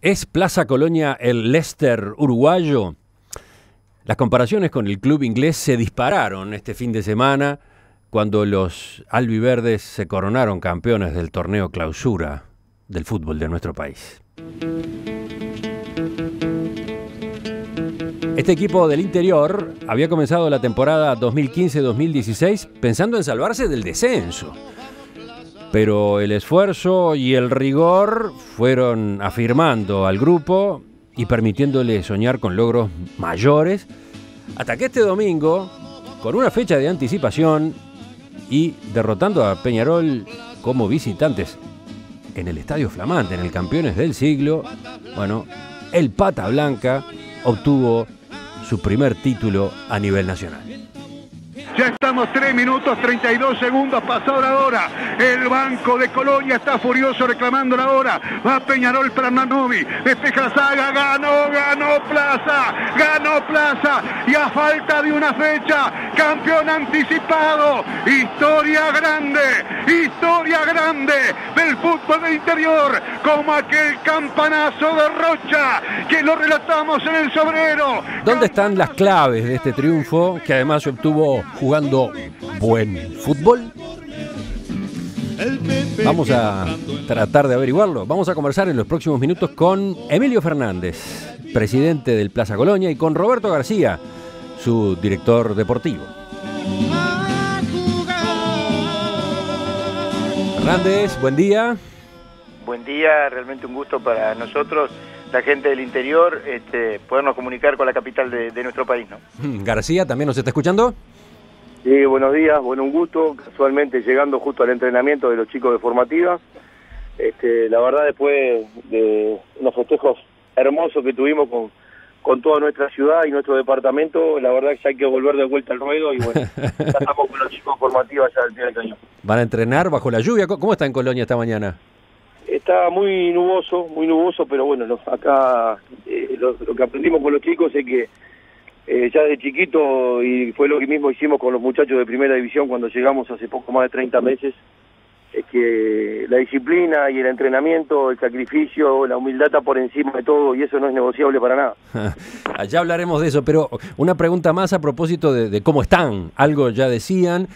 ¿Es Plaza Colonia el Leicester uruguayo? Las comparaciones con el club inglés se dispararon este fin de semana cuando los albiverdes se coronaron campeones del torneo clausura del fútbol de nuestro país. Este equipo del interior había comenzado la temporada 2015-2016 pensando en salvarse del descenso. Pero el esfuerzo y el rigor fueron afirmando al grupo y permitiéndole soñar con logros mayores, hasta que este domingo, con una fecha de anticipación y derrotando a Peñarol como visitantes en el Estadio Flamante, en el Campeones del Siglo, bueno, el Pata Blanca obtuvo su primer título a nivel nacional. Ya estamos 3 minutos 32 segundos pasada la hora. El banco de Colonia está furioso reclamando la hora. Va Peñarol para Nanovi. Despeja la saga. Ganó Plaza. Y a falta de una fecha, campeón anticipado. Historia grande del fútbol del interior. Como aquel campanazo de Rocha que lo relatamos en el Sobrero. ¿Dónde están las claves de este triunfo que además se obtuvo jugando buen fútbol? Vamos a tratar de averiguarlo. Vamos a conversar en los próximos minutos con Emilio Fernández, presidente del Plaza Colonia, y con Roberto García, su director deportivo. Fernández, buen día. Buen día, realmente un gusto para nosotros, la gente del interior, podernos comunicar con la capital de nuestro país, ¿no? García, ¿también nos está escuchando? Sí, buenos días, un gusto, casualmente llegando justo al entrenamiento de los chicos de formativa. La verdad, después de unos festejos hermosos que tuvimos con toda nuestra ciudad y nuestro departamento, la verdad que ya hay que volver de vuelta al ruedo y bueno, ya estamos con los chicos de formativa ya al pie del cañón. ¿Van a entrenar bajo la lluvia? ¿Cómo está en Colonia esta mañana? Está muy nuboso, pero bueno, acá lo que aprendimos con los chicos es que ya de chiquito, y fue lo que mismo hicimos con los muchachos de primera división cuando llegamos hace poco más de 30 meses, es que la disciplina y el entrenamiento, el sacrificio, la humildad está por encima de todo y eso no es negociable para nada. Allá hablaremos de eso, pero una pregunta más a propósito de cómo están. Algo ya decían.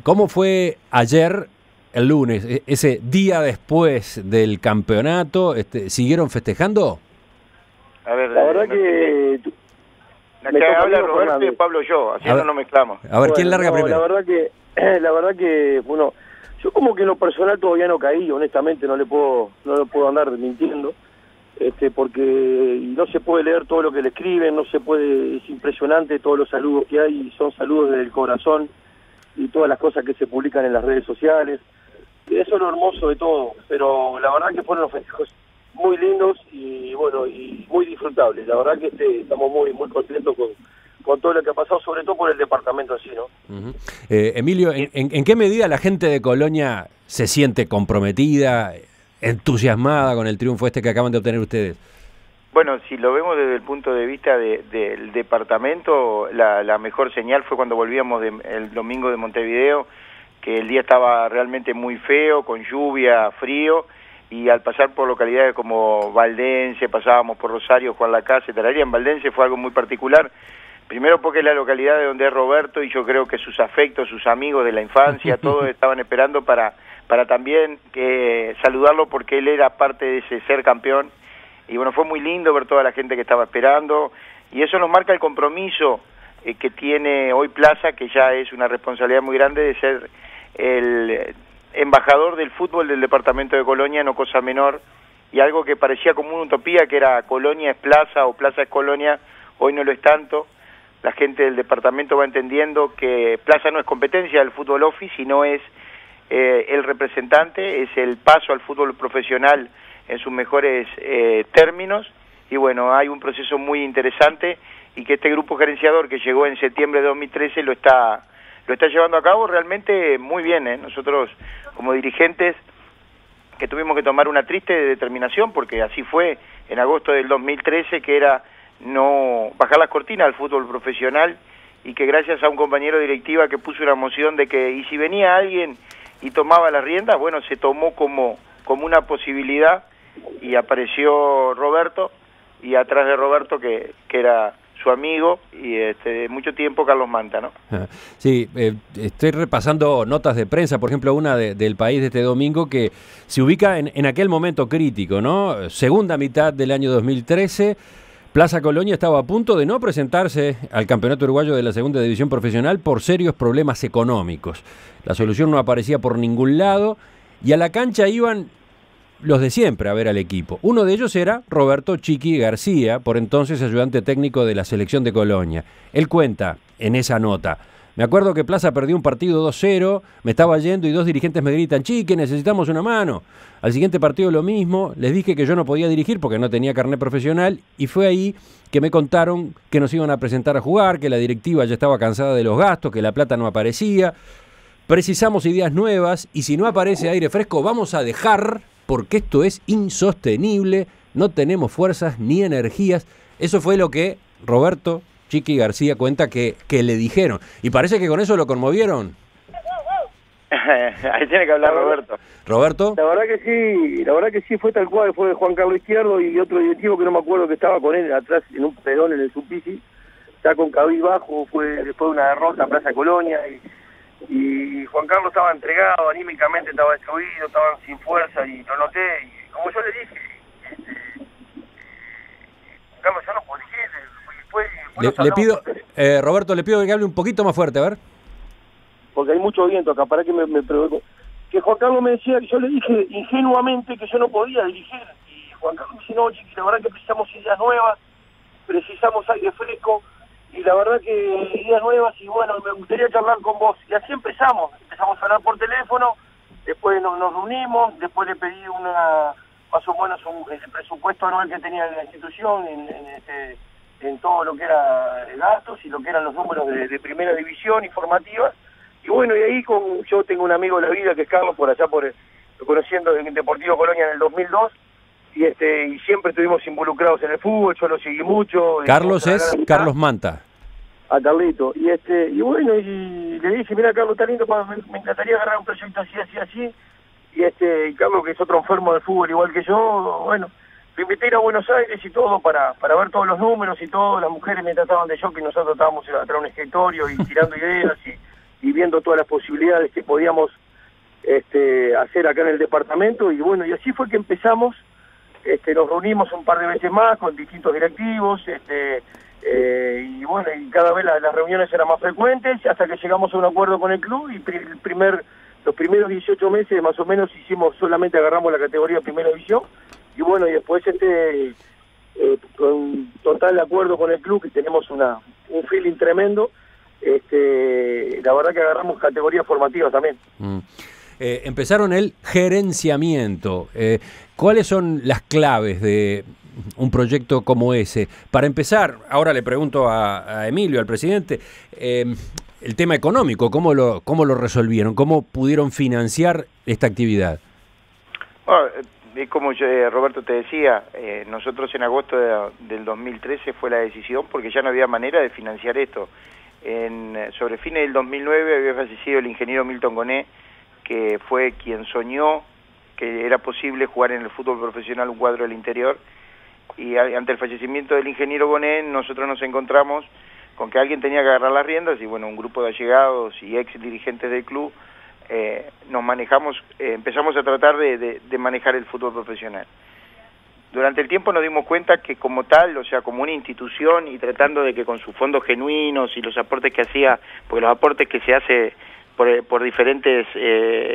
¿Cómo fue ayer, el lunes, ese día después del campeonato? ¿Siguieron festejando? A ver, la verdad que... Me habla Roberto y Pablo yo, así no nos mezclamos. A ver, ¿quién larga primero? La verdad que, bueno, yo como que en lo personal todavía no caí, honestamente, no le puedo andar mintiendo, porque no se puede leer todo lo que le escriben, no se puede, es impresionante todos los saludos que hay, son saludos desde el corazón y todas las cosas que se publican en las redes sociales, y eso es lo hermoso de todo, pero la verdad que fueron los festejos muy lindos y bueno, y muy disfrutables. La verdad que estamos muy contentos con todo lo que ha pasado, sobre todo por el departamento así, ¿no? Emilio, ¿en qué medida la gente de Colonia se siente comprometida, entusiasmada con el triunfo que acaban de obtener ustedes? Bueno, si lo vemos desde el punto de vista del departamento, la mejor señal fue cuando volvíamos el domingo de Montevideo, que el día estaba realmente muy feo, con lluvia, frío, y al pasar por localidades como Valdense, pasábamos por Rosario, Juan Lacase, Tararira. En Valdense fue algo muy particular, primero porque es la localidad de donde es Roberto, y yo creo que sus afectos, sus amigos de la infancia, todos estaban esperando para también saludarlo, porque él era parte de ese ser campeón, y bueno, fue muy lindo ver toda la gente que estaba esperando, y eso nos marca el compromiso que tiene hoy Plaza, que ya es una responsabilidad muy grande de ser el embajador del fútbol del departamento de Colonia, no cosa menor, y algo que parecía como una utopía, que era Colonia es Plaza o Plaza es Colonia, hoy no lo es tanto. La gente del departamento va entendiendo que Plaza no es competencia del fútbol ofi, sino es el representante, es el paso al fútbol profesional en sus mejores términos, y bueno, hay un proceso muy interesante, y que este grupo gerenciador que llegó en septiembre de 2013 lo está llevando a cabo realmente muy bien, Nosotros, como dirigentes, que tuvimos que tomar una triste determinación, porque así fue en agosto del 2013, que era no bajar las cortinas al fútbol profesional, y que gracias a un compañero de directiva que puso una moción de que, y si venía alguien y tomaba las riendas, bueno, se tomó como una posibilidad, y apareció Roberto, y atrás de Roberto, que era su amigo, y de mucho tiempo, Carlos Manta, ¿no? Sí, estoy repasando notas de prensa, por ejemplo, una del País de este domingo, que se ubica en aquel momento crítico, ¿no? Segunda mitad del año 2013, Plaza Colonia estaba a punto de no presentarse al Campeonato Uruguayo de la Segunda División Profesional por serios problemas económicos. La solución no aparecía por ningún lado, y a la cancha iban los de siempre a ver al equipo. Uno de ellos era Roberto Chiqui García, por entonces ayudante técnico de la selección de Colonia. Él cuenta en esa nota: me acuerdo que Plaza perdió un partido 2-0, me estaba yendo y dos dirigentes me gritan: Chiqui, necesitamos una mano. Al siguiente partido lo mismo, les dije que yo no podía dirigir porque no tenía carnet profesional, y fue ahí que me contaron que nos iban a presentar a jugar, que la directiva ya estaba cansada de los gastos, que la plata no aparecía. Precisamos ideas nuevas, y si no aparece aire fresco vamos a dejar, porque esto es insostenible, no tenemos fuerzas ni energías. Eso fue lo que Roberto Chiqui García cuenta que le dijeron. Y parece que con eso lo conmovieron. Ahí tiene que hablar Roberto. ¿Roberto? La verdad que sí, fue tal cual. Fue Juan Carlos Izquierdo y otro directivo que no me acuerdo, que estaba con él atrás en un pedón en el Sulpici. Está con cabizbajo, fue después de una derrota en Plaza Colonia, y Juan Carlos estaba entregado, anímicamente estaba destruido, estaban sin fuerza, y lo noté, y como yo le dije, Carlos, yo no puedo elegir. Le pido, Roberto, le pido que hable un poquito más fuerte, a ver. Porque hay mucho viento acá, para que me provoque. Que Juan Carlos me decía, que yo le dije ingenuamente que yo no podía dirigir, y Juan Carlos me dice: no, Chiqui, la verdad que precisamos ideas nuevas, precisamos aire fresco, y la verdad que ideas nuevas, y bueno, me gustaría charlar con vos. Y así empezamos a hablar por teléfono, después nos reunimos, después le pedí más o menos el presupuesto anual que tenía la institución en todo lo que era gastos y lo que eran los números de primera división y formativas. Y bueno, y ahí yo tengo un amigo de la vida que es Carlos, por allá lo conociendo en Deportivo Colonia en el 2002, y siempre estuvimos involucrados en el fútbol, yo lo seguí mucho. Carlos es Carlos Manta. A Carlito. Y bueno, y le dije: mira, Carlos, está lindo, me encantaría agarrar un proyecto así. Y Carlos, que es otro enfermo del fútbol igual que yo, bueno, lo invité a ir a Buenos Aires y todo para ver todos los números y todo. Las mujeres me trataban de shock, y nosotros estábamos atrás de un escritorio y tirando ideas y viendo todas las posibilidades que podíamos hacer acá en el departamento. Y bueno, y así fue que empezamos. Nos reunimos un par de veces más con distintos directivos, y bueno, y cada vez las reuniones eran más frecuentes, hasta que llegamos a un acuerdo con el club, y los primeros 18 meses más o menos solamente agarramos la categoría Primera División, y bueno, y después con total acuerdo con el club, que tenemos un feeling tremendo, la verdad que agarramos categorías formativas también. Empezaron el gerenciamiento. ¿Cuáles son las claves de un proyecto como ese? Para empezar, ahora le pregunto a Emilio, al presidente, el tema económico, ¿cómo lo resolvieron? ¿Cómo pudieron financiar esta actividad? Bueno, como Roberto te decía, nosotros en agosto del 2013 fue la decisión, porque ya no había manera de financiar esto. Sobre fines del 2009 había fallecido el ingeniero Milton Goné, que fue quien soñó que era posible jugar en el fútbol profesional un cuadro del interior, y ante el fallecimiento del ingeniero Goné nosotros nos encontramos con que alguien tenía que agarrar las riendas, y bueno, un grupo de allegados y ex dirigentes del club empezamos a tratar de manejar el fútbol profesional. Durante el tiempo nos dimos cuenta que como tal, o sea, como una institución, y tratando de que con sus fondos genuinos y los aportes que hacía, porque los aportes que se hace por diferentes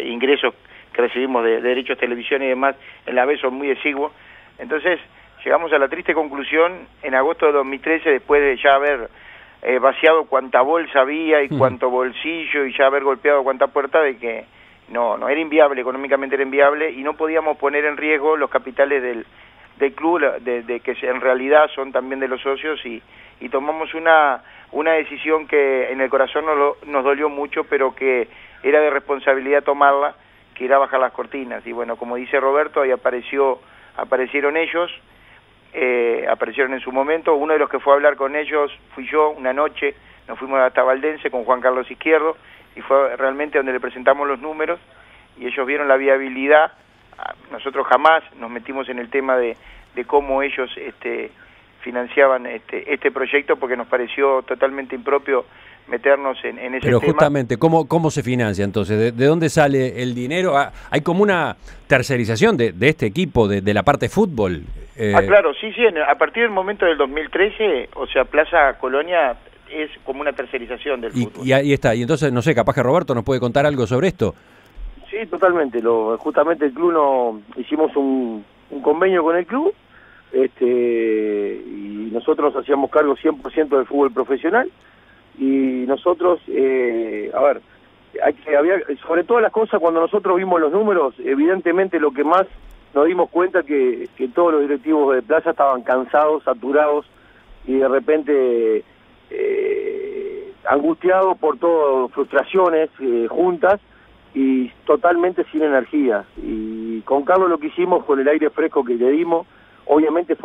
ingresos que recibimos de derechos de televisión y demás, en la vez son muy exiguos. Entonces llegamos a la triste conclusión en agosto de 2013, después de ya haber vaciado cuánta bolsa había y cuánto bolsillo, y ya haber golpeado cuánta puerta, de que no era inviable, económicamente era inviable, y no podíamos poner en riesgo los capitales del club, de que en realidad son también de los socios, y tomamos una decisión que en el corazón nos dolió mucho, pero que era de responsabilidad tomarla, que era bajar las cortinas. Y bueno, como dice Roberto, ahí aparecieron ellos, aparecieron en su momento. Uno de los que fue a hablar con ellos fui yo. Una noche nos fuimos hasta Valdense con Juan Carlos Izquierdo, y fue realmente donde le presentamos los números, y ellos vieron la viabilidad nosotros jamás nos metimos en el tema de cómo ellos financiaban este proyecto, porque nos pareció totalmente impropio meternos en ese tema. Pero justamente, ¿cómo se financia entonces? ¿De dónde sale el dinero? Hay como una tercerización de este equipo, de la parte fútbol. Claro, sí, a partir del momento del 2013, o sea, Plaza Colonia es como una tercerización del fútbol. Y ahí está, y entonces, no sé, capaz que Roberto nos puede contar algo sobre esto. Sí, totalmente. Justamente el club hicimos un convenio con el club, y nosotros nos hacíamos cargo 100% del fútbol profesional, y nosotros, sobre todas las cosas, cuando nosotros vimos los números, evidentemente lo que más nos dimos cuenta que todos los directivos de Plaza estaban cansados, saturados, y de repente angustiados por todas frustraciones juntas, y totalmente sin energía. Y con Carlos lo que hicimos, con el aire fresco que le dimos, obviamente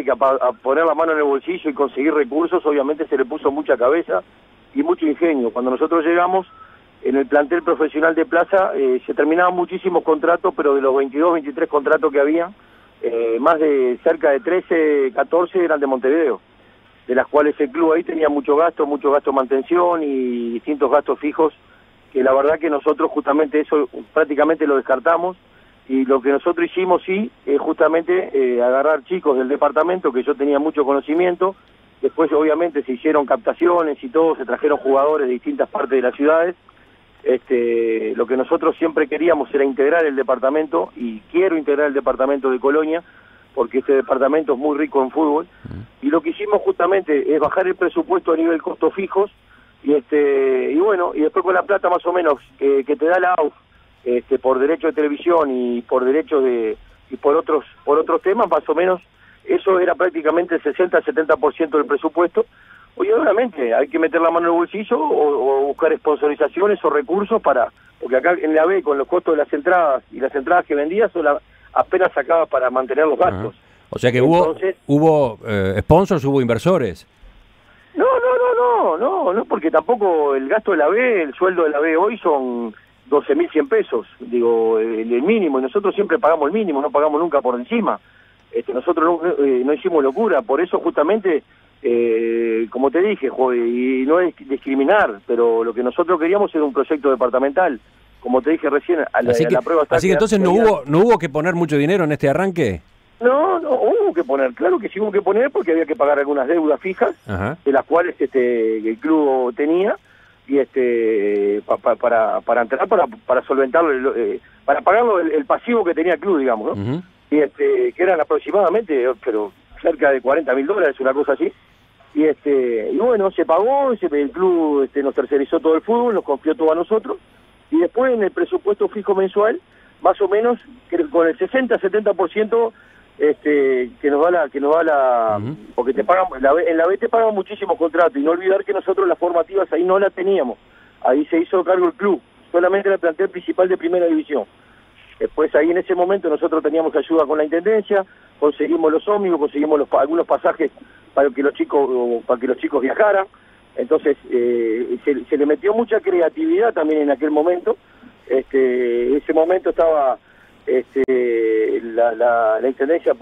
que a poner la mano en el bolsillo y conseguir recursos, obviamente se le puso mucha cabeza y mucho ingenio. Cuando nosotros llegamos, en el plantel profesional de Plaza se terminaban muchísimos contratos, pero de los 22, 23 contratos que había, más de cerca de 13, 14 eran de Montevideo, de las cuales el club ahí tenía mucho gasto de mantención y distintos gastos fijos, que la verdad que nosotros justamente eso prácticamente lo descartamos. Y lo que nosotros hicimos sí es justamente agarrar chicos del departamento, que yo tenía mucho conocimiento. Después obviamente se hicieron captaciones y todo, se trajeron jugadores de distintas partes de las ciudades. Lo que nosotros siempre queríamos era integrar el departamento, y quiero integrar el departamento de Colonia, porque este departamento es muy rico en fútbol. Y lo que hicimos justamente es bajar el presupuesto a nivel costos fijos, y bueno, y después con la plata más o menos que te da la AUF, por derecho de televisión y por derecho y por otros temas, más o menos, eso era prácticamente el 60-70% del presupuesto. Oye, obviamente hay que meter la mano en el bolsillo o buscar sponsorizaciones o recursos porque acá en la B, con los costos de las entradas y las entradas que vendías, apenas sacaba para mantener los gastos. O sea que hubo sponsors, hubo inversores. No, porque tampoco el gasto de la B, el sueldo de la B hoy son 12.100 pesos, digo, el mínimo, y nosotros siempre pagamos el mínimo, no pagamos nunca por encima. Nosotros no hicimos locura, por eso justamente, como te dije, y no es discriminar, pero lo que nosotros queríamos era un proyecto departamental, como te dije recién, a la prueba está. Así que entonces no hubo que poner mucho dinero en este arranque. No, hubo que poner, claro que sí hubo que poner, porque había que pagar algunas deudas fijas, de las cuales el club tenía, y para entrar, para solventarlo, para pagarlo el pasivo que tenía el club, digamos, ¿no? Y que eran aproximadamente, pero cerca de $40.000, una cosa así. Y bueno, se pagó, el club nos tercerizó todo el fútbol, nos confió todo a nosotros, y después en el presupuesto fijo mensual, más o menos, con el 60-70%, que nos da la porque te pagan en la B te pagan muchísimos contratos, y no olvidar que nosotros las formativas ahí no la teníamos, ahí se hizo cargo el club, solamente el plantel principal de primera división. Después ahí en ese momento nosotros teníamos ayuda con la intendencia, conseguimos los ómnibus, conseguimos algunos pasajes para que los chicos viajaran. Entonces se le metió mucha creatividad también en aquel momento. En ese momento estaba la intendencia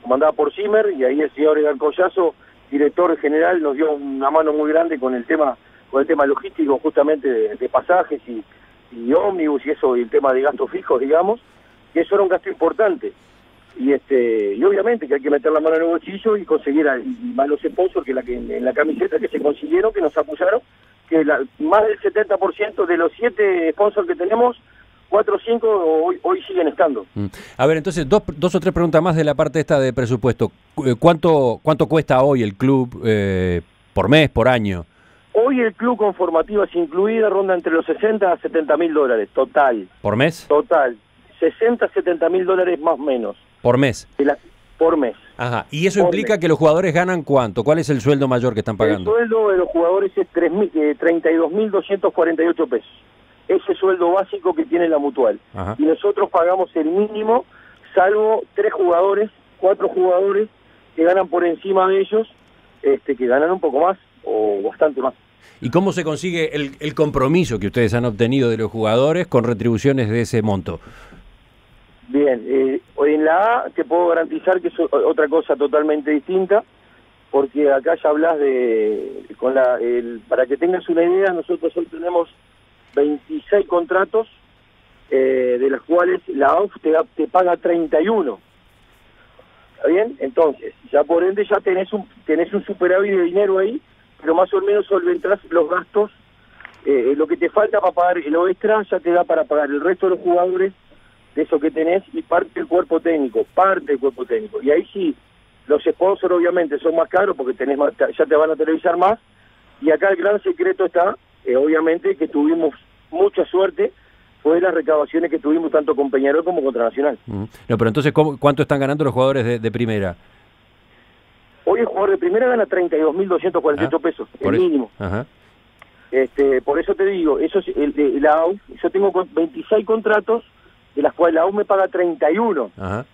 comandada por Zimmer, y ahí el señor Edgar Collazo, director general, nos dio una mano muy grande con el tema logístico, justamente de pasajes y ómnibus y eso, y el tema de gastos fijos, digamos, que eso era un gasto importante. Y obviamente que hay que meter la mano en el bolsillo y conseguir más los sponsors en la camiseta que se consiguieron, que nos apoyaron, que más del 70% de los 7 sponsors que tenemos, 4 o 5 hoy siguen estando. A ver, entonces, dos o tres preguntas más de la parte esta de presupuesto. ¿Cuánto cuesta hoy el club por mes, por año? Hoy el club con formativas incluidas ronda entre los $60.000 a $70.000, total. ¿Por mes? Total. $60.000 a $70.000 más o menos. ¿Por mes? Por mes. Ajá. ¿Y eso implica que los jugadores ganan cuánto? ¿Cuál es el sueldo mayor que están pagando? El sueldo de los jugadores es 32.248 pesos. Ese sueldo básico que tiene la Mutual. Ajá. Y nosotros pagamos el mínimo, salvo 4 jugadores que ganan por encima de ellos, que ganan un poco más o bastante más. ¿Y cómo se consigue el compromiso que ustedes han obtenido de los jugadores con retribuciones de ese monto? Bien, en la A te puedo garantizar que es otra cosa totalmente distinta, porque acá ya hablas de, para que tengas una idea, nosotros hoy tenemos 26 contratos, de los cuales la AUF te paga 31. ¿Está bien? Entonces, ya por ende ya tenés un superávit de dinero ahí, pero más o menos solventás los gastos, lo que te falta para pagar lo extra ya te da para pagar el resto de los jugadores de eso que tenés y parte del cuerpo técnico. Y ahí sí, los sponsors obviamente son más caros porque ya te van a televisar más, y acá el gran secreto está, obviamente, que tuvimos mucha suerte, fue de las recaudaciones que tuvimos tanto con Peñarol como contra Nacional. No, pero entonces, ¿cuánto están ganando los jugadores de primera? Hoy el jugador de primera gana 32.248 pesos, el mínimo. Ajá. Por eso te digo, eso es la AUF, yo tengo 26 contratos, de las cuales la AUF me paga 31. Ajá.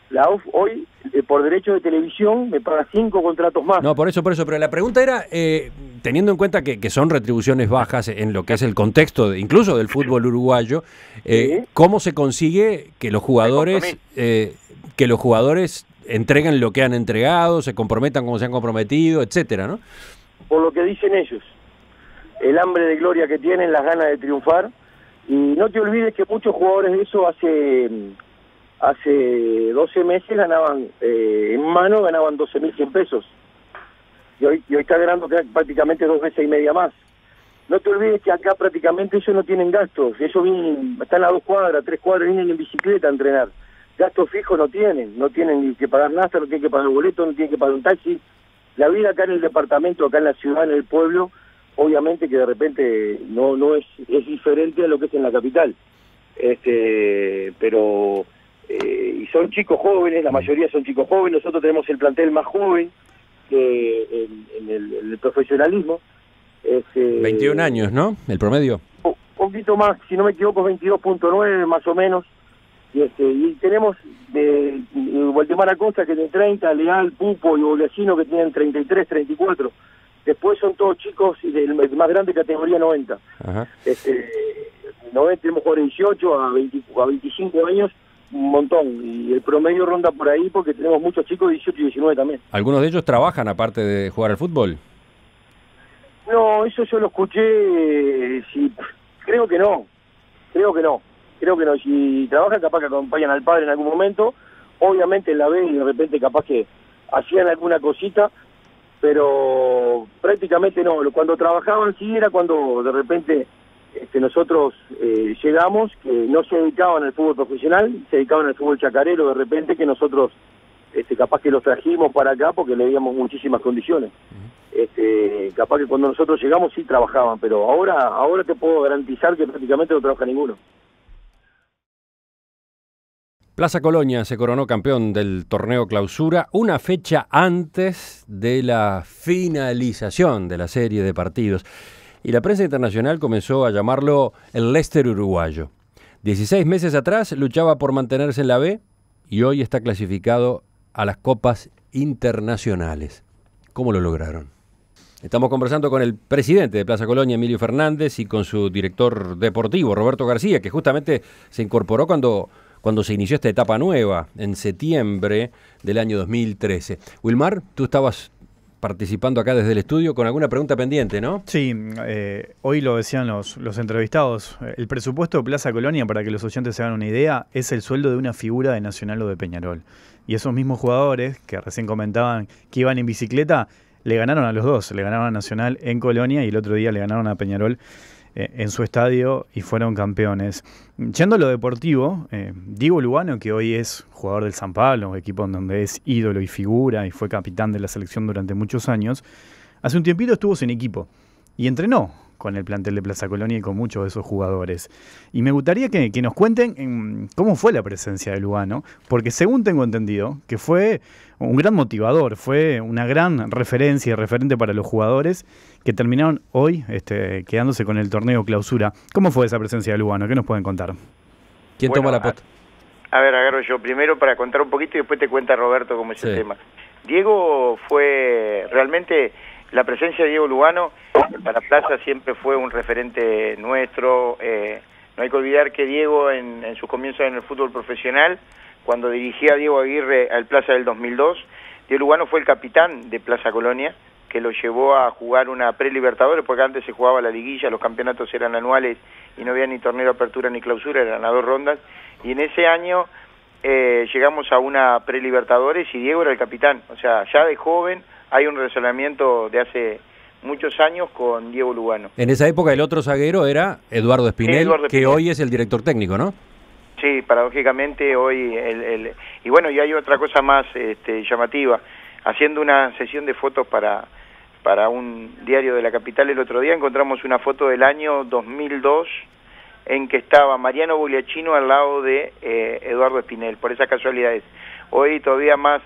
La AUF hoy, por derecho de televisión, me paga 5 contratos más. No, por eso, pero la pregunta era, teniendo en cuenta que son retribuciones bajas en lo que es el contexto, incluso del fútbol uruguayo, ¿Sí? ¿Cómo se consigue que los jugadores entreguen lo que han entregado, se comprometan como se han comprometido, etcétera, ¿no? Por lo que dicen ellos, el hambre de gloria que tienen, las ganas de triunfar, y no te olvides que muchos jugadores de eso hace 12 meses ganaban, en mano ganaban 12.100 pesos, y hoy está ganando prácticamente 2 veces y media más. No te olvides que acá prácticamente ellos no tienen gastos, ellos están a 2 cuadras, 3 cuadras, vienen en bicicleta a entrenar. Gastos fijos no tienen ni que pagar nada, no tienen que pagar boleto, no tienen que pagar un taxi. La vida acá en el departamento, acá en la ciudad, en el pueblo, obviamente que de repente no es diferente a lo que es en la capital. Pero y son chicos jóvenes, la mayoría son chicos jóvenes, nosotros tenemos el plantel más joven en el profesionalismo. 21 años, ¿no? El promedio. Un poquito más, si no me equivoco, 22.9 más o menos. Y tenemos de Guatemala Costa que tiene 30, Leal, Pupo y Bogliacino que tienen 33, 34. Después son todos chicos del más grande categoría 90. Ajá. 90 tenemos jugadores de 18 a 25 años, un montón. Y el promedio ronda por ahí porque tenemos muchos chicos de 18 y 19 también. ¿Algunos de ellos trabajan aparte de jugar al fútbol? No, eso yo lo escuché, creo que no. Si trabajan, capaz que acompañan al padre en algún momento, obviamente la ven y de repente capaz que hacían alguna cosita, pero prácticamente no. Cuando trabajaban sí era cuando de repente nosotros llegamos, que no se dedicaban al fútbol profesional, se dedicaban al fútbol chacarero de repente, que nosotros capaz que los trajimos para acá porque le díamos muchísimas condiciones. Capaz que cuando nosotros llegamos sí trabajaban, pero ahora te puedo garantizar que prácticamente no trabaja ninguno. Plaza Colonia se coronó campeón del torneo Clausura una fecha antes de la finalización de la serie de partidos. Y la prensa internacional comenzó a llamarlo el Leicester uruguayo. 16 meses atrás luchaba por mantenerse en la B y hoy está clasificado a las copas internacionales. ¿Cómo lo lograron? Estamos conversando con el presidente de Plaza Colonia, Emilio Fernández, y con su director deportivo, Roberto García, que justamente se incorporó cuando se inició esta etapa nueva, en septiembre del año 2013. Wilmar, tú estabas participando acá desde el estudio con alguna pregunta pendiente, ¿no? Sí, hoy lo decían los entrevistados. El presupuesto de Plaza Colonia, para que los oyentes se hagan una idea, es el sueldo de una figura de Nacional o de Peñarol. Y esos mismos jugadores que recién comentaban que iban en bicicleta, le ganaron a los dos. Le ganaron a Nacional en Colonia y el otro día le ganaron a Peñarol en su estadio y fueron campeones. Yendo a lo deportivo, Diego Lugano, que hoy es jugador del San Pablo, equipo en donde es ídolo y figura y fue capitán de la selección durante muchos años, hace un tiempito estuvo sin equipo y entrenó con el plantel de Plaza Colonia y con muchos de esos jugadores. Y me gustaría que nos cuenten cómo fue la presencia de Lugano, porque según tengo entendido, que fue un gran motivador, fue una gran referencia y referente para los jugadores que terminaron hoy quedándose con el torneo Clausura. ¿Cómo fue esa presencia de Lugano? ¿Qué nos pueden contar? ¿Quién toma la posta? A ver, agarro yo primero para contar un poquito y después te cuenta Roberto cómo es el tema. Diego fue realmente... La presencia de Diego Lugano para Plaza siempre fue un referente nuestro, No hay que olvidar que Diego en sus comienzos en el fútbol profesional, cuando dirigía a Diego Aguirre al Plaza del 2002, Diego Lugano fue el capitán de Plaza Colonia, que lo llevó a jugar una pre-Libertadores, porque antes se jugaba la liguilla, los campeonatos eran anuales y no había ni torneo de apertura ni clausura, eran a 2 rondas, y en ese año llegamos a una pre-Libertadores y Diego era el capitán. O sea, ya de joven hay un relacionamiento de hace muchos años con Diego Lugano. En esa época el otro zaguero era Eduardo Espinel, Eduardo que Espinel. hoy es el director técnico, ¿no? Sí, paradójicamente hoy y bueno, y hay otra cosa más llamativa. Haciendo una sesión de fotos para un diario de la capital el otro día, encontramos una foto del año 2002 en que estaba Mariano Bogliacchino al lado de Eduardo Espinel, por esas casualidades. Hoy todavía más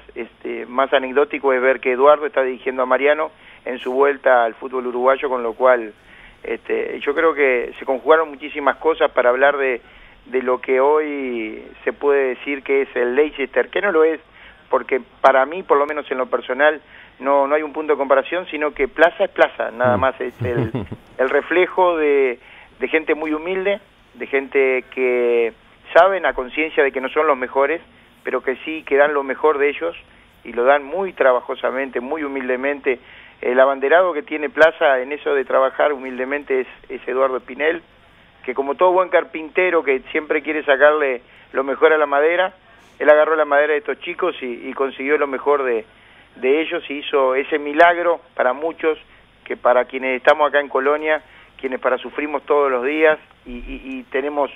anecdótico es ver que Eduardo está dirigiendo a Mariano en su vuelta al fútbol uruguayo, con lo cual yo creo que se conjugaron muchísimas cosas para hablar de lo que hoy se puede decir que es el Leicester, que no lo es, porque para mí, por lo menos en lo personal, no hay un punto de comparación, sino que Plaza es Plaza, nada más es el reflejo de gente muy humilde, de gente que saben a conciencia de que no son los mejores, pero que sí que dan lo mejor de ellos y lo dan muy trabajosamente, muy humildemente. El abanderado que tiene Plaza en eso de trabajar humildemente es Eduardo Espinel, que como todo buen carpintero que siempre quiere sacarle lo mejor a la madera, él agarró la madera de estos chicos y consiguió lo mejor de ellos y hizo ese milagro para muchos, que para quienes estamos acá en Colonia, quienes sufrimos todos los días y tenemos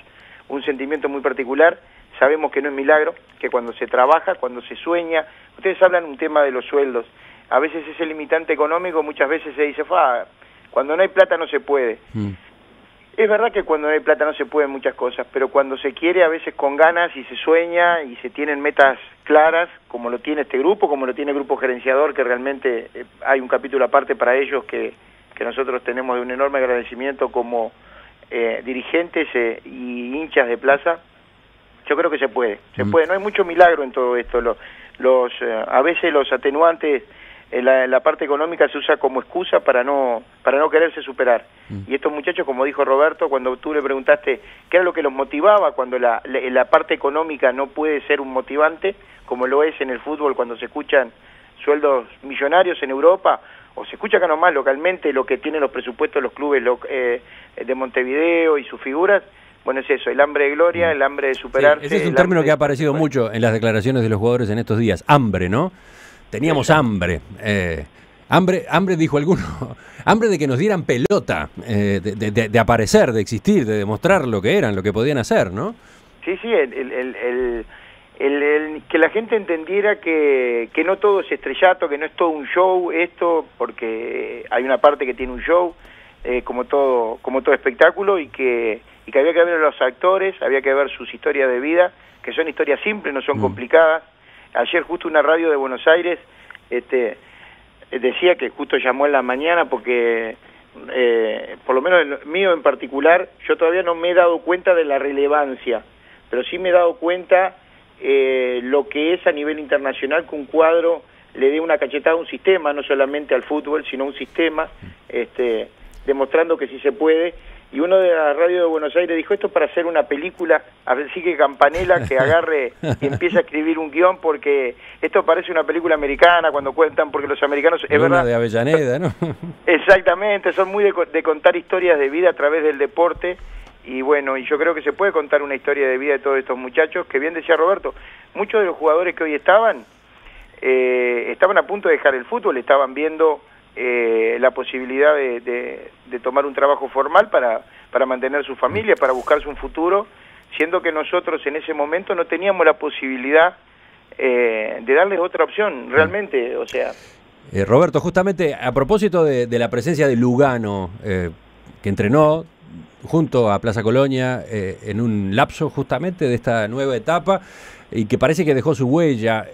un sentimiento muy particular, sabemos que no es milagro, que cuando se trabaja, cuando se sueña, ustedes hablan un tema de los sueldos, a veces ese limitante económico, muchas veces se dice, cuando no hay plata no se puede. Es verdad que cuando no hay plata no se pueden muchas cosas, pero cuando se quiere a veces con ganas y se sueña y se tienen metas claras, como lo tiene este grupo, como lo tiene el grupo gerenciador, que realmente hay un capítulo aparte para ellos que nosotros tenemos de un enorme agradecimiento como dirigentes y hinchas de Plaza. Yo creo que se puede, no hay mucho milagro en todo esto. A veces los atenuantes la parte económica se usa como excusa para no quererse superar. Y estos muchachos, como dijo Roberto, cuando tú le preguntaste qué era lo que los motivaba, cuando la parte económica no puede ser un motivante, como lo es en el fútbol cuando se escuchan sueldos millonarios en Europa, o se escucha acá nomás localmente lo que tienen los presupuestos de los clubes de Montevideo y sus figuras. Bueno, es eso, el hambre de gloria, el hambre de superarse. Sí, ese es un término que ha aparecido mucho en las declaraciones de los jugadores en estos días, hambre, ¿no? Teníamos hambre. Hambre, dijo alguno, hambre de que nos dieran pelota, de aparecer, de existir, de demostrar lo que eran, lo que podían hacer, ¿no? Sí, que la gente entendiera que no todo es estrellato, que no es todo un show esto, porque hay una parte que tiene un show, como todo espectáculo, y que había que ver a los actores, había que ver sus historias de vida, que son historias simples, no son complicadas. Ayer justo una radio de Buenos Aires decía que justo llamó en la mañana porque, por lo menos el mío en particular, yo todavía no me he dado cuenta de la relevancia, pero sí me he dado cuenta lo que es a nivel internacional que un cuadro le dé una cachetada a un sistema, no solamente al fútbol, sino a un sistema, demostrando que sí se puede. Y uno de la radio de Buenos Aires dijo, esto es para hacer una película, así que Campanella que agarre y empiece a escribir un guión, porque esto parece una película americana cuando cuentan, porque los americanos, es verdad, de Avellaneda, ¿no? Exactamente, son muy de contar historias de vida a través del deporte, y bueno, y yo creo que se puede contar una historia de vida de todos estos muchachos, que bien decía Roberto, muchos de los jugadores que hoy estaban a punto de dejar el fútbol, estaban viendo la posibilidad de tomar un trabajo formal para mantener su familia, para buscarse un futuro, siendo que nosotros en ese momento no teníamos la posibilidad de darles otra opción, realmente, o sea... Roberto, justamente a propósito de la presencia de Lugano, que entrenó junto a Plaza Colonia en un lapso justamente de esta nueva etapa y que parece que dejó su huella,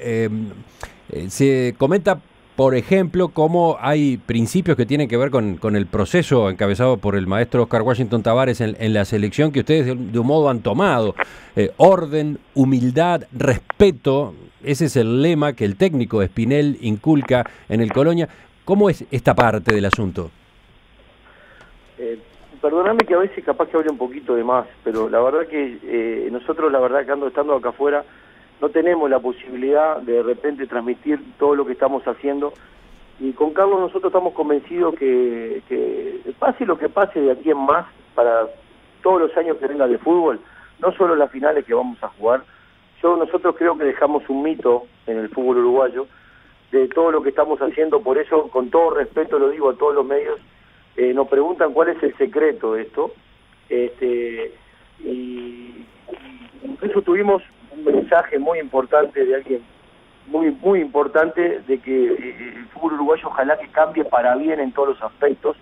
se comenta, por ejemplo, cómo hay principios que tienen que ver con el proceso encabezado por el maestro Oscar Washington Tabárez en la selección que ustedes de un modo han tomado. Orden, humildad, respeto, ese es el lema que el técnico Espinel inculca en el Colonia. ¿Cómo es esta parte del asunto? perdóname que a veces capaz que hable un poquito de más, pero la verdad que nosotros, la verdad que estando acá afuera, no tenemos la posibilidad de repente transmitir todo lo que estamos haciendo. Y con Carlos nosotros estamos convencidos que pase lo que pase de aquí en más, para todos los años que venga de fútbol, no solo las finales que vamos a jugar, nosotros creo que dejamos un mito en el fútbol uruguayo de todo lo que estamos haciendo. Por eso, con todo respeto lo digo a todos los medios, nos preguntan cuál es el secreto de esto, y incluso tuvimos un mensaje muy importante de alguien muy importante, de que el fútbol uruguayo ojalá que cambie para bien en todos los aspectos,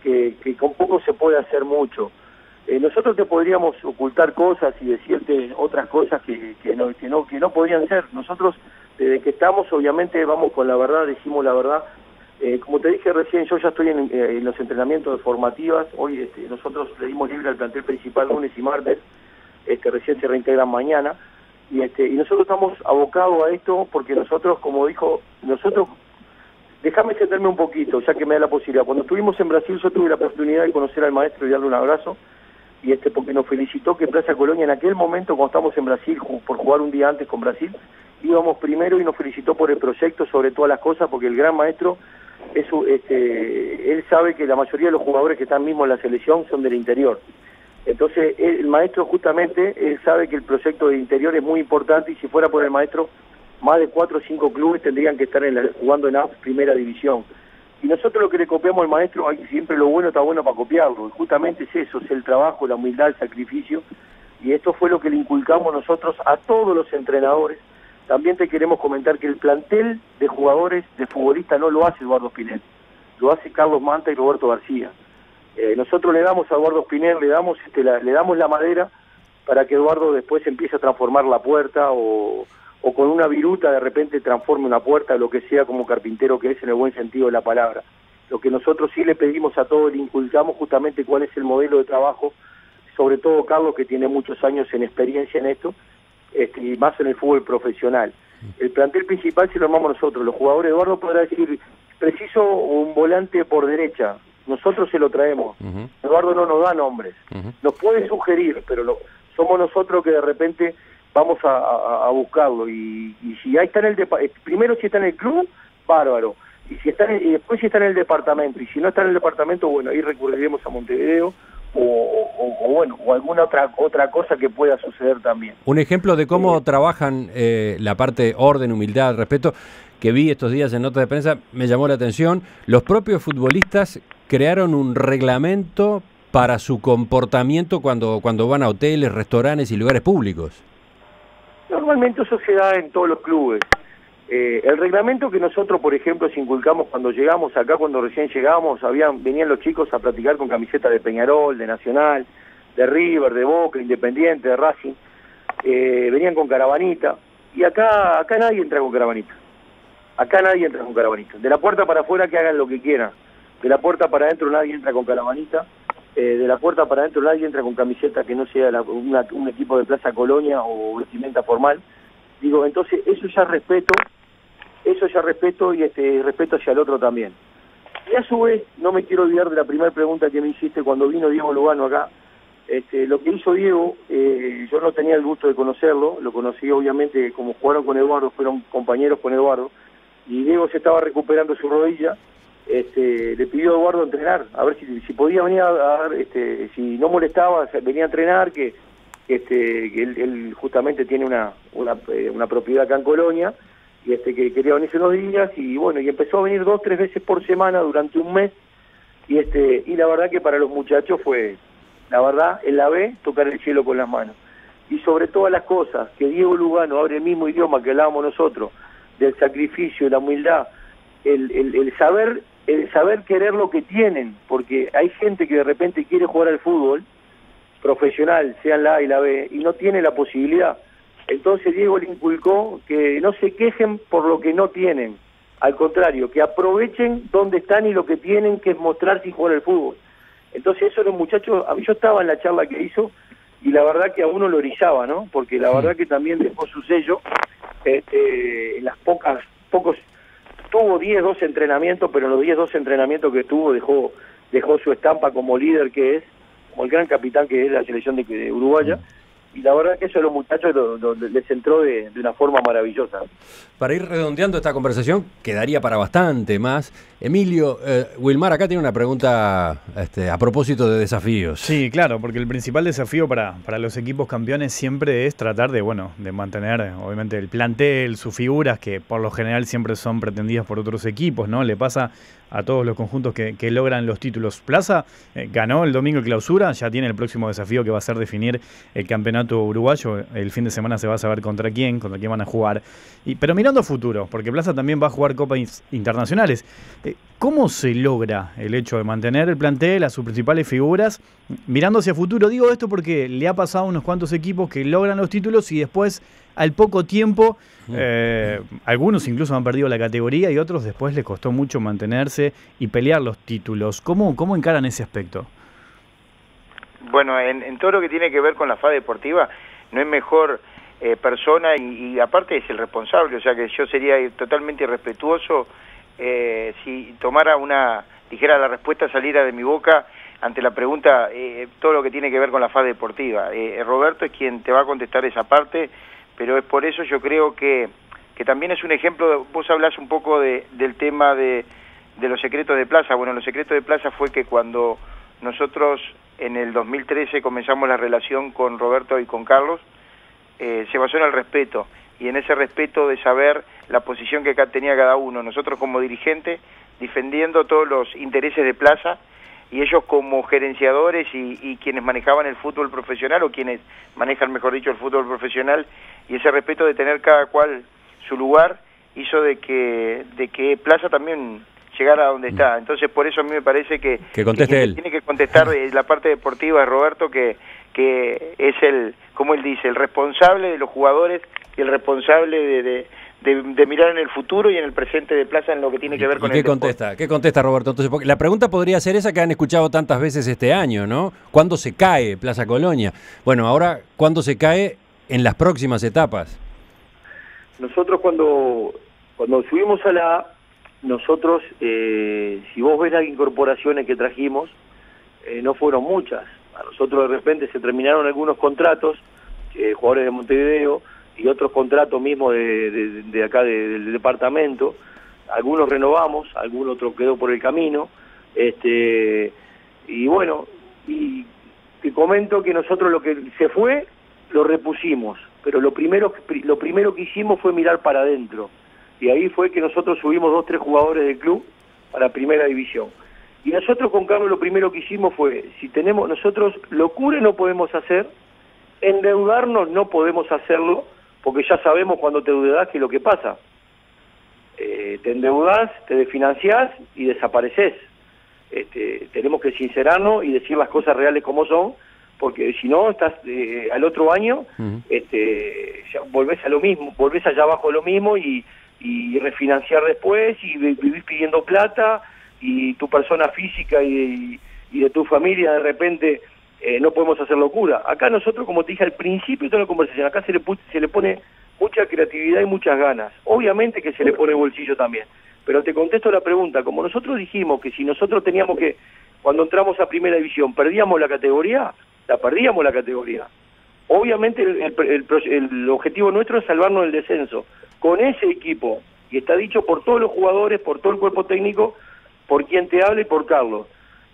que con poco se puede hacer mucho. Nosotros te podríamos ocultar cosas y decirte otras cosas que no podrían ser. Nosotros, desde que estamos, obviamente vamos con la verdad, decimos la verdad. Como te dije recién, yo ya estoy en los entrenamientos de formativas. Hoy nosotros le dimos libre al plantel principal lunes y martes, recién se reintegran mañana, y nosotros estamos abocados a esto porque nosotros, como dijo, déjame sentarme un poquito, ya que me da la posibilidad. Cuando estuvimos en Brasil yo tuve la oportunidad de conocer al maestro y darle un abrazo, y porque nos felicitó que Plaza Colonia en aquel momento, cuando estábamos en Brasil, por jugar un día antes con Brasil, íbamos primero, y nos felicitó por el proyecto, sobre todas las cosas, porque el gran maestro, él sabe que la mayoría de los jugadores que están mismo en la selección son del interior. Entonces el maestro justamente, él sabe que el proyecto de interior es muy importante, y si fuera por el maestro, más de 4 o 5 clubes tendrían que estar jugando en primera división. Y nosotros lo que le copiamos al maestro, siempre lo bueno está bueno para copiarlo, y justamente es eso, es el trabajo, la humildad, el sacrificio, y esto fue lo que le inculcamos nosotros a todos los entrenadores. También te queremos comentar que el plantel de jugadores, de futbolistas, no lo hace Eduardo Spinell, lo hace Carlos Manta y Roberto García. Nosotros le damos a Eduardo Spinell, le damos la madera para que Eduardo después empiece a transformar la puerta, o con una viruta de repente transforme una puerta, lo que sea, como carpintero que es en el buen sentido de la palabra. Lo que nosotros sí le pedimos a todos, le inculcamos justamente cuál es el modelo de trabajo, sobre todo Carlos, que tiene muchos años en experiencia en esto, y más en el fútbol profesional. El plantel principal se lo armamos nosotros. Los jugadores, Eduardo podrá decir, preciso un volante por derecha, nosotros se lo traemos. Eduardo no nos da nombres, nos puede sugerir, pero somos nosotros que de repente vamos a buscarlo, y si ahí está primero si está en el club, bárbaro, y después si está en el departamento, y si no está en el departamento, bueno, ahí recurriremos a Montevideo, o alguna otra cosa que pueda suceder también. Un ejemplo de cómo trabajan la parte orden, humildad, respeto, que vi estos días en notas de prensa, me llamó la atención. Los propios futbolistas crearon un reglamento para su comportamiento cuando van a hoteles, restaurantes y lugares públicos. Normalmente eso se da en todos los clubes. El reglamento que nosotros, por ejemplo, inculcamos cuando llegamos acá, cuando recién llegamos, venían los chicos a practicar con camisetas de Peñarol, de Nacional, de River, de Boca, Independiente, de Racing, venían con caravanita, y acá nadie entra con caravanita. Acá nadie entra con caravanita. De la puerta para afuera que hagan lo que quieran. De la puerta para adentro nadie entra con caravanita. De la puerta para adentro nadie entra con camiseta que no sea un equipo de Plaza Colonia o vestimenta formal. Digo, entonces eso ya respeto y respeto hacia el otro también. Y a su vez, no me quiero olvidar de la primera pregunta que me hiciste cuando vino Diego Lugano acá. Lo que hizo Diego, yo no tenía el gusto de conocerlo, lo conocí obviamente como jugaron con Eduardo, fueron compañeros con Eduardo, y Diego se estaba recuperando su rodilla. Le pidió a Eduardo entrenar, a ver si podía venir si no molestaba, venía a entrenar, que él justamente tiene una propiedad acá en Colonia, y que quería venirse unos días, y bueno, y empezó a venir 2 o 3 veces por semana durante un mes, y la verdad que para los muchachos fue, la verdad, en la B, tocar el cielo con las manos. Y sobre todas las cosas, que Diego Lugano abre el mismo idioma que hablábamos nosotros, del sacrificio, la humildad, el saber querer lo que tienen, porque hay gente que de repente quiere jugar al fútbol profesional, sea en la A y la B, y no tiene la posibilidad. Entonces Diego le inculcó que no se quejen por lo que no tienen, al contrario, que aprovechen donde están y lo que tienen, que es mostrarse y jugar al fútbol. Entonces eso los muchachos, a mí yo estaba en la charla que hizo, y la verdad que a uno lo erizaba, ¿no? Porque la verdad que también dejó su sello, en las tuvo 10, 12 entrenamientos, pero en los 10, 12 entrenamientos que tuvo dejó dejó su estampa como líder que es, como el gran capitán que es de la selección de uruguaya, y la verdad que eso a los muchachos les entró de una forma maravillosa. Para ir redondeando esta conversación, quedaría para bastante más. Emilio, Wilmar acá tiene una pregunta a propósito de desafíos. Sí, claro, porque el principal desafío para los equipos campeones siempre es tratar de mantener, obviamente, el plantel, sus figuras, que por lo general siempre son pretendidas por otros equipos, ¿no? Le pasa a todos los conjuntos que logran los títulos. Plaza ganó el domingo el clausura, ya tiene el próximo desafío que va a ser definir el campeonato uruguayo. El fin de semana se va a saber contra quién van a jugar. Pero mirando a futuro, porque Plaza también va a jugar copas internacionales, ¿cómo se logra el hecho de mantener el plantel, a sus principales figuras, mirando hacia futuro? Digo esto porque le ha pasado a unos cuantos equipos que logran los títulos y después, al poco tiempo, algunos incluso han perdido la categoría y otros después les costó mucho mantenerse y pelear los títulos. ¿Cómo encaran ese aspecto? Bueno, en todo lo que tiene que ver con la FA deportiva, no es mejor persona y aparte es el responsable, o sea que yo sería totalmente irrespetuoso si dijera la respuesta saliera de mi boca ante la pregunta, todo lo que tiene que ver con la FA deportiva. Roberto es quien te va a contestar esa parte, pero es por eso yo creo que también es un ejemplo. Vos hablás un poco del tema de los secretos de Plaza. Bueno, los secretos de Plaza fue que cuando nosotros en el 2013 comenzamos la relación con Roberto y con Carlos, se basó en el respeto, y en ese respeto de saber la posición que tenía cada uno, nosotros como dirigente defendiendo todos los intereses de Plaza, y ellos como gerenciadores y quienes manejaban el fútbol profesional, o quienes manejan, mejor dicho, el fútbol profesional, y ese respeto de tener cada cual su lugar, hizo de que Plaza también llegara a donde está. Entonces por eso a mí me parece que conteste él. Tiene que contestar la parte deportiva de Roberto, que es como él dice, el responsable de los jugadores y el responsable de mirar en el futuro y en el presente de Plaza en lo que tiene que ver con el deporte. ¿Qué contesta Roberto? Entonces, porque la pregunta podría ser esa que han escuchado tantas veces este año, ¿no? ¿Cuándo se cae Plaza Colonia? Bueno, ahora, ¿cuándo se cae en las próximas etapas? Nosotros cuando subimos a la A, nosotros, si vos ves las incorporaciones que trajimos, no fueron muchas. A nosotros de repente se terminaron algunos contratos, jugadores de Montevideo, y otros contratos mismos de acá del departamento. Algunos renovamos, algún otro quedó por el camino. Y bueno, y te comento que nosotros lo que se fue, lo repusimos. Pero lo primero que hicimos fue mirar para adentro. Y ahí fue que nosotros subimos 2 o 3 jugadores del club para primera división. Y nosotros con Carlos lo primero que hicimos fue, nosotros locura no podemos hacer, endeudarnos no podemos hacerlo, porque ya sabemos cuando te endeudas qué es lo que pasa. Te endeudás, te desfinanciás y desapareces. Tenemos que sincerarnos y decir las cosas reales como son, porque si no, estás al otro año, ya volvés a lo mismo, volvés allá abajo lo mismo y refinanciar después y vivís pidiendo plata, y tu persona física y de tu familia de repente no podemos hacer locura. Acá nosotros, como te dije al principio de toda la conversación, acá se le pone mucha creatividad y muchas ganas. Obviamente que se le pone bolsillo también, pero te contesto la pregunta. Como nosotros dijimos que si nosotros teníamos que, cuando entramos a primera división, perdíamos la categoría, perdíamos la categoría. Obviamente el objetivo nuestro es salvarnos del descenso. Con ese equipo, y está dicho por todos los jugadores, por todo el cuerpo técnico, por quien te habla y por Carlos.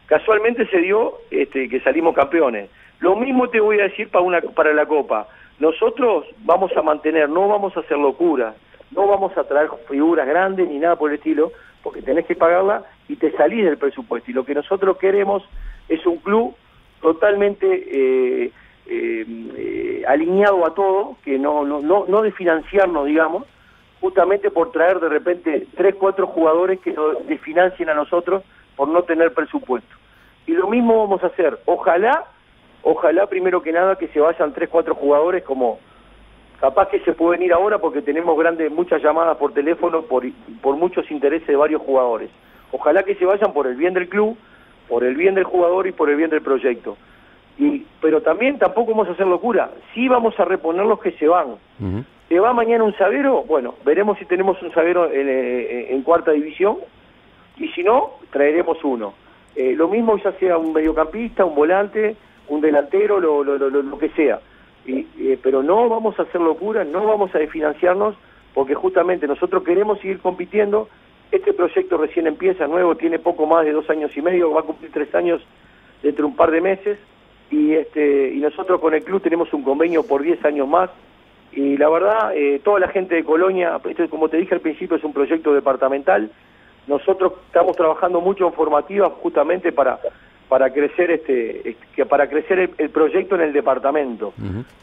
Casualmente se dio que salimos campeones. Lo mismo te voy a decir para la Copa. Nosotros vamos a mantener, no vamos a hacer locura, no vamos a traer figuras grandes ni nada por el estilo, porque tenés que pagarla y te salís del presupuesto. Y lo que nosotros queremos es un club totalmente alineado a todo, que no de financiarnos, digamos, justamente por traer de repente 3, 4 jugadores que nos desfinancien a nosotros por no tener presupuesto. Y lo mismo vamos a hacer. Ojalá primero que nada que se vayan 3, 4 jugadores, como capaz que se pueden ir ahora porque tenemos muchas llamadas por teléfono por muchos intereses de varios jugadores. Ojalá que se vayan por el bien del club, por el bien del jugador y por el bien del proyecto. Pero también tampoco vamos a hacer locura. Sí vamos a reponer los que se van. Uh-huh. ¿Se va mañana un zaguero? Bueno, veremos si tenemos un zaguero en cuarta división, y si no, traeremos uno. Lo mismo ya sea un mediocampista, un volante, un delantero, lo que sea. Pero no vamos a hacer locuras, no vamos a desfinanciarnos, porque justamente nosotros queremos seguir compitiendo. Este proyecto recién empieza, nuevo, tiene poco más de 2 años y medio, va a cumplir 3 años dentro de un par de meses, y nosotros con el club tenemos un convenio por 10 años más, y la verdad, toda la gente de Colonia, esto, como te dije al principio, es un proyecto departamental. Nosotros estamos trabajando mucho en formativas justamente para crecer para crecer el proyecto en el departamento.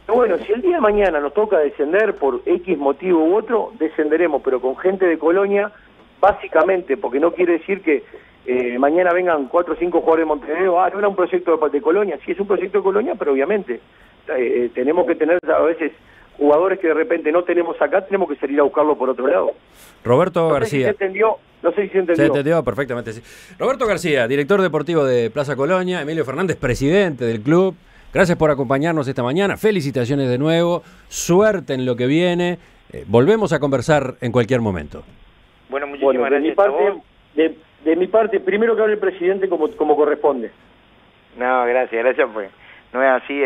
Pero bueno, si el día de mañana nos toca descender por X motivo u otro, descenderemos, pero con gente de Colonia, básicamente, porque no quiere decir que mañana vengan 4 o 5 jugadores de Montevideo. No era un proyecto de Colonia. Sí, es un proyecto de Colonia, pero obviamente tenemos que tener a veces jugadores que de repente no tenemos acá, tenemos que salir a buscarlo por otro lado. Roberto García. No sé si se entendió. Se entendió perfectamente, sí. Roberto García, director deportivo de Plaza Colonia. Emilio Fernández, presidente del club. Gracias por acompañarnos esta mañana. Felicitaciones de nuevo. Suerte en lo que viene. Volvemos a conversar en cualquier momento. Bueno, muchísimas gracias a vos. De mi parte, primero que hable el presidente como corresponde. No, gracias, pues no es así.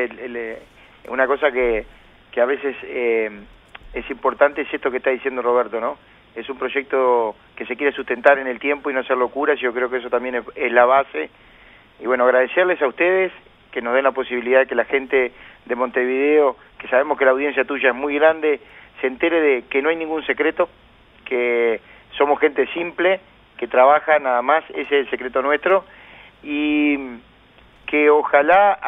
Una cosa que a veces es importante es esto que está diciendo Roberto, ¿no? Es un proyecto que se quiere sustentar en el tiempo y no hacer locuras. Yo creo que eso también es la base. Y bueno, agradecerles a ustedes que nos den la posibilidad de que la gente de Montevideo, que sabemos que la audiencia tuya es muy grande, se entere de que no hay ningún secreto, que somos gente simple, que trabaja nada más, ese es el secreto nuestro, y que ojalá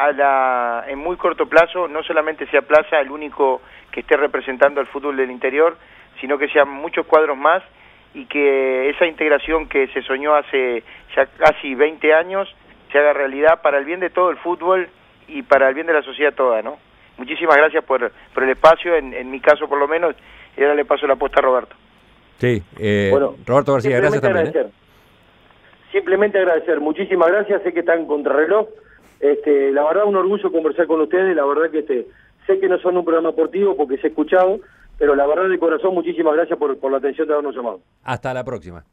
en muy corto plazo no solamente sea Plaza el único que esté representando al fútbol del interior, sino que sean muchos cuadros más, y que esa integración que se soñó hace ya casi 20 años se haga realidad para el bien de todo el fútbol y para el bien de la sociedad toda, ¿no? Muchísimas gracias por el espacio, en mi caso por lo menos, y ahora le paso la posta a Roberto. Sí, bueno, Roberto García, gracias también. Simplemente agradecer, muchísimas gracias, sé que están en contrarreloj. La verdad, un orgullo conversar con ustedes, la verdad que sé que no son un programa deportivo porque se ha escuchado, pero la verdad de corazón, muchísimas gracias por la atención de habernos llamado. Hasta la próxima.